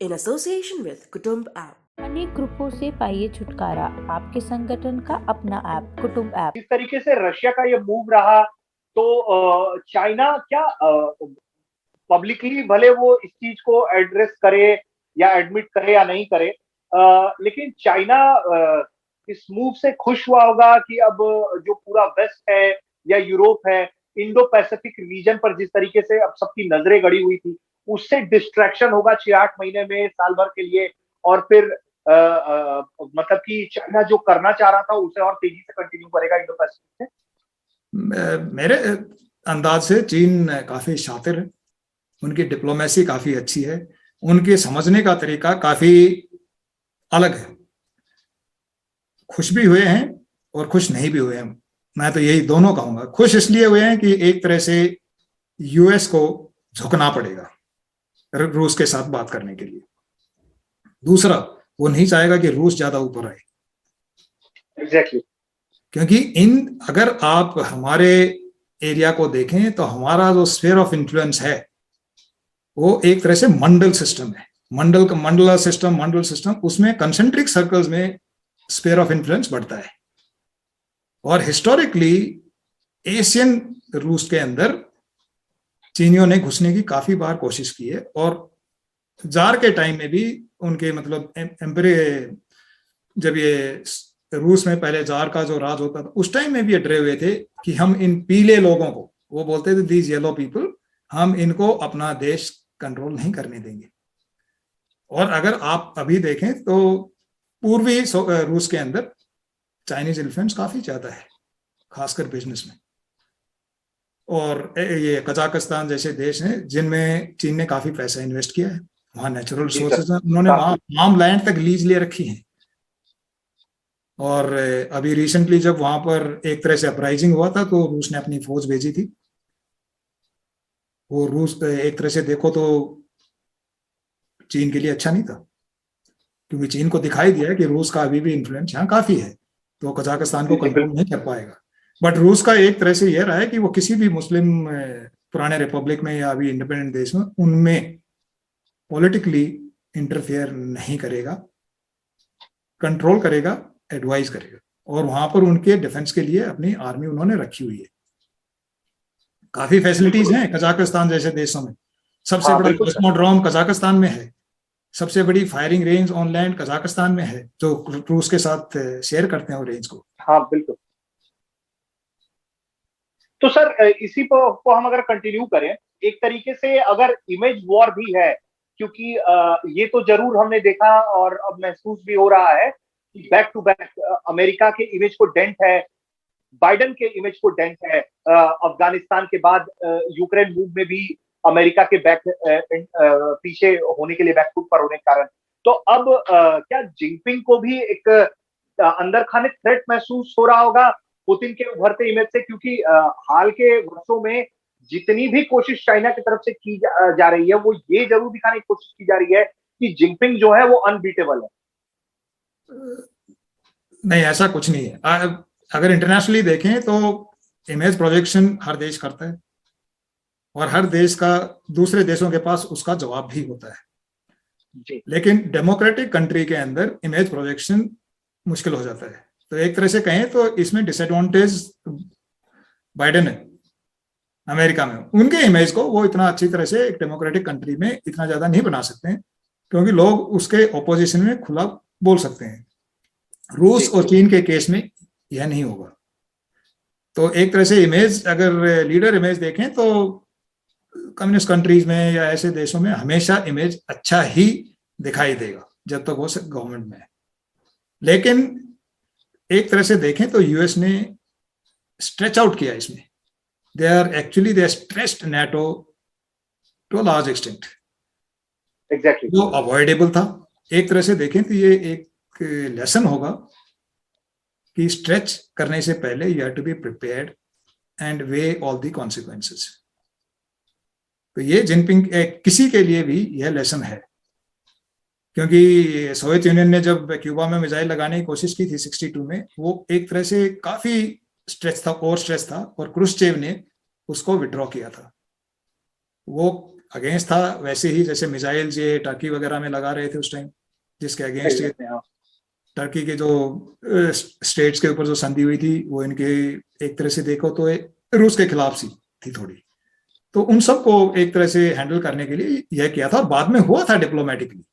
in association with Kutumb app. अनेक ग्रुपों से पाइए छुटकारा, आपके संगठन का अपना ऐप कुटुंब ऐप। जिस तरीके से रशिया का ये मूव रहा, तो चाइना क्या पब्लिकली भले वो इस चीज को एड्रेस करे या एडमिट करे या नहीं करे, लेकिन चाइना इस मूव से खुश हुआ होगा कि अब जो पूरा वेस्ट है या यूरोप है, इंडो पैसिफिक रीजन पर जिस तरीके से अब सबकी नजरें गड़ी हुई थी, उससे डिस्ट्रैक्शन होगा 6-8 महीने में, साल भर के लिए। और फिर मतलब कि चाइना जो करना चाह रहा था उसे और तेजी से कंटिन्यू करेगा इंडो पैसिफिक से। मेरे अंदाज से चीन काफी शातिर है, उनकी डिप्लोमेसी काफी अच्छी है, उनके समझने का तरीका काफी अलग है। खुश भी हुए हैं और खुश नहीं भी हुए हैं, मैं तो यही दोनों कहूंगा। खुश इसलिए हुए हैं कि एक तरह से यूएस को झुकना पड़ेगा रूस के साथ बात करने के लिए। दूसरा, वो नहीं चाहेगा कि रूस ज्यादा ऊपर आए। एग्जैक्टली। क्योंकि अगर आप हमारे एरिया को देखें तो हमारा जो स्फीयर ऑफ इन्फ्लुएंस है वो एक तरह से मंडल सिस्टम है। मंडल सिस्टम, उसमें कंसेंट्रिक सर्कल्स में स्फीयर ऑफ इन्फ्लुएंस बढ़ता है। और हिस्टोरिकली एशियन रूस के अंदर चीनियों ने घुसने की काफी बार कोशिश की है, और जार के टाइम में भी उनके मतलब जब ये रूस में पहले जार का जो राज होता था उस टाइम में भी ये डरे हुए थे कि हम इन पीले लोगों को, वो बोलते थे दीज येलो पीपल, हम इनको अपना देश कंट्रोल नहीं करने देंगे। और अगर आप अभी देखें तो पूर्वी रूस के अंदर चाइनीज इन्फ्लुएंस काफी ज्यादा है, खासकर बिजनेस में। और ये कजाकिस्तान जैसे देश हैं जिनमें चीन ने काफी पैसा इन्वेस्ट किया है, वहां नेचुरल रिसोर्सेज हैं, उन्होंने वहां फार्म लैंड तक लीज ले रखी है। और अभी रिसेंटली जब वहां पर एक तरह से अपराइजिंग हुआ था तो रूस ने अपनी फौज भेजी थी। वो रूस एक तरह से देखो तो चीन के लिए अच्छा नहीं था, क्योंकि चीन को दिखाई दिया है कि रूस का अभी भी इन्फ्लुएंस यहाँ काफी है, तो कजाकिस्तान को कंट्रोल नहीं कर पाएगा। बट रूस का एक तरह से यह रहा है कि वो किसी भी मुस्लिम पुराने रिपब्लिक में या अभी इंडिपेंडेंट देश में उनमें पॉलिटिकली इंटरफेयर नहीं करेगा, कंट्रोल करेगा, एडवाइस करेगा। और वहां पर उनके डिफेंस के लिए अपनी आर्मी उन्होंने रखी हुई है, काफी फैसिलिटीज हैं कजाकिस्तान जैसे देशों में। सबसे बड़ा कॉस्मोड्रोम कजाकिस्तान में है, सबसे बड़ी firing range on land Kazakhstan में है, जो रूस के साथ शेयर करते हैं वो रेंज को। हाँ बिल्कुल। तो सर इसी को हम अगर कंटिन्यू करें, एक तरीके से अगर इमेज वॉर भी है, क्योंकि ये तो जरूर हमने देखा और अब महसूस भी हो रहा है कि बैक टू बैक अमेरिका के इमेज को डेंट है, बाइडेन के इमेज को डेंट है। अफगानिस्तान के बाद यूक्रेन मूव में भी अमेरिका के पीछे होने के लिए, बैकफुट पर होने के कारण। तो अब क्या जिनपिंग को भी एक अंदर खाने थ्रेट महसूस हो रहा होगा पुतिन के उभरते इमेज से? क्योंकि हाल के वर्षों में जितनी भी कोशिश चाइना की तरफ से की जा रही है, वो ये जरूर दिखाने की कोशिश की जा रही है कि जिनपिंग जो है वो अनबीटेबल है। नहीं, ऐसा कुछ नहीं है। अगर इंटरनेशनली देखें तो इमेज प्रोजेक्शन हर देश करता है, और हर देश का दूसरे देशों के पास उसका जवाब भी होता है जी। लेकिन डेमोक्रेटिक कंट्री के अंदर इमेज प्रोजेक्शन मुश्किल हो जाता है। तो एक तरह से कहें तो इसमें डिसएडवांटेज बाइडेन है अमेरिका में। उनके इमेज को वो इतना अच्छी तरह से एक डेमोक्रेटिक कंट्री में इतना ज्यादा नहीं बना सकते हैं, क्योंकि लोग उसके ऑपोजिशन में खुला बोल सकते हैं। रूस और चीन के केस में यह नहीं होगा। तो एक तरह से इमेज, अगर लीडर इमेज देखें तो कम्युनिस्ट कंट्रीज में या ऐसे देशों में हमेशा इमेज अच्छा ही दिखाई देगा जब तक वो गवर्नमेंट में है। लेकिन एक तरह से देखें तो यूएस ने स्ट्रेच आउट किया इसमें। they stretched NATO to a large extent। Exactly. वो अवॉइडेबल था। एक तरह से देखें तो ये एक लेसन होगा कि स्ट्रेच करने से पहले you have to be prepared and weigh all the consequences. तो ये जिनपिंग किसी के लिए भी यह लेसन है, क्योंकि सोवियत यूनियन ने जब क्यूबा में मिसाइल लगाने की कोशिश की थी 62 में, वो एक तरह से काफी स्ट्रेच था, और क्रुश्चेव ने उसको विड्रॉ किया था। वो अगेंस्ट था, वैसे ही जैसे मिसाइल ये टर्की वगैरह में लगा रहे थे उस टाइम, जिसके अगेंस्ट टर्की के जो स्टेट्स के ऊपर जो संधि हुई थी वो इनके एक तरह से देखो तो रूस के खिलाफ सी थी थोड़ी। तो उन सबको एक तरह से हैंडल करने के लिए यह किया था, और बाद में हुआ था डिप्लोमेटिकली,